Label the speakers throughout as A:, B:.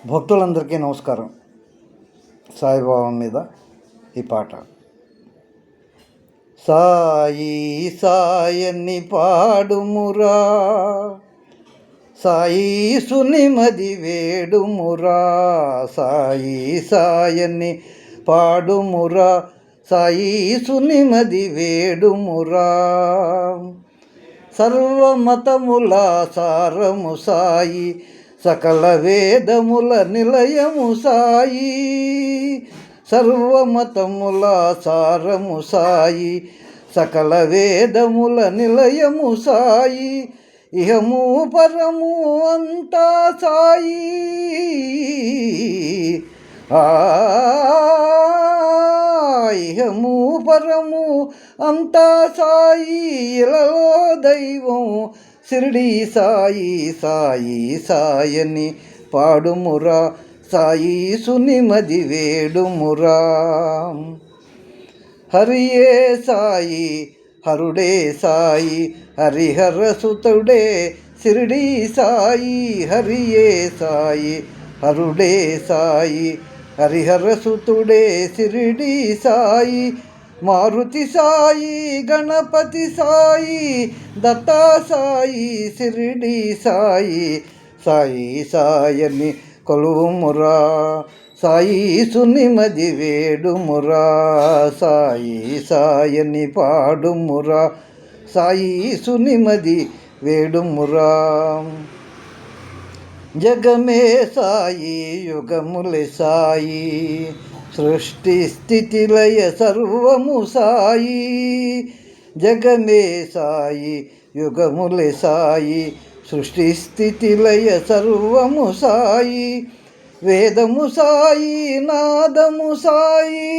A: భక్తులందరికీ నమస్కారం. సాయిబాబా మీద ఈ పాట. సాయి సాయన్ని పాడుమురా, సాయి సునిమది వేడుమురా, సాయి సాయన్ని పాడుమురా, సాయి సునిమది వేడుమురా. సర్వమతముల సారము సాయి, సకల వేదముల నిలయము సాయి. సర్వమతముల సారము సాయి, సకల వేదముల నిలయము సాయి. ఇహము పరము అంతా సాయి. ఇహము పరము అంతా సాయి. ఇలలో దైవం షిరిడి సాయి. సాయి సాయని పాడుమురా, సాయి సునిమది వేడుమురా. హరియే సాయి, హరుడే సాయి, హరిహర సుతుడే షిరిడి సాయి. హరియే సాయి, హరుడే సాయి, హరిహర సుతుడే షిరిడి సాయి. మారుతి సాయి, గణపతి సాయి, దత్తా సాయి, షిరిడి సాయి. సాయి సాయని కొలువుమురా, సాయి సునిమది వేడుమురా, సాయి సాయని పాడుమురా, సాయి సునిమది వేడుమురా. జగమే సాయి, యుగములే సాయి, సృష్టి స్థితి లయ సర్వము సాయి. జగమే సాయి, యుగములే సాయి, సృష్టి స్థితి లయ సర్వము సాయి. వేదము సాయి, నాదము సాయి,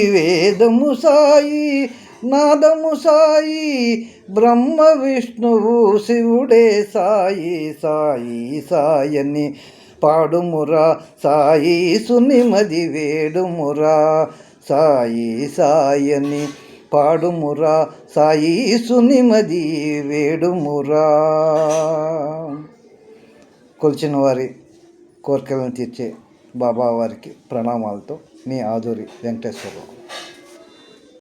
A: వేదము సాయి, నాదము సాయి. బ్రహ్మ విష్ణువు శివుడే సాయి. సాయి సాయని పాడుమురా, సాయి సునిమది వేడుమురా, సాయి సాయని పాడుమురా, సాయి సునిమది వేడుమురా. కొలిచిన వారి కోరికలను తీర్చే బాబా వారికి ప్రణామాలతో మీ ఆదూరి వెంకటేశ్వరరావు.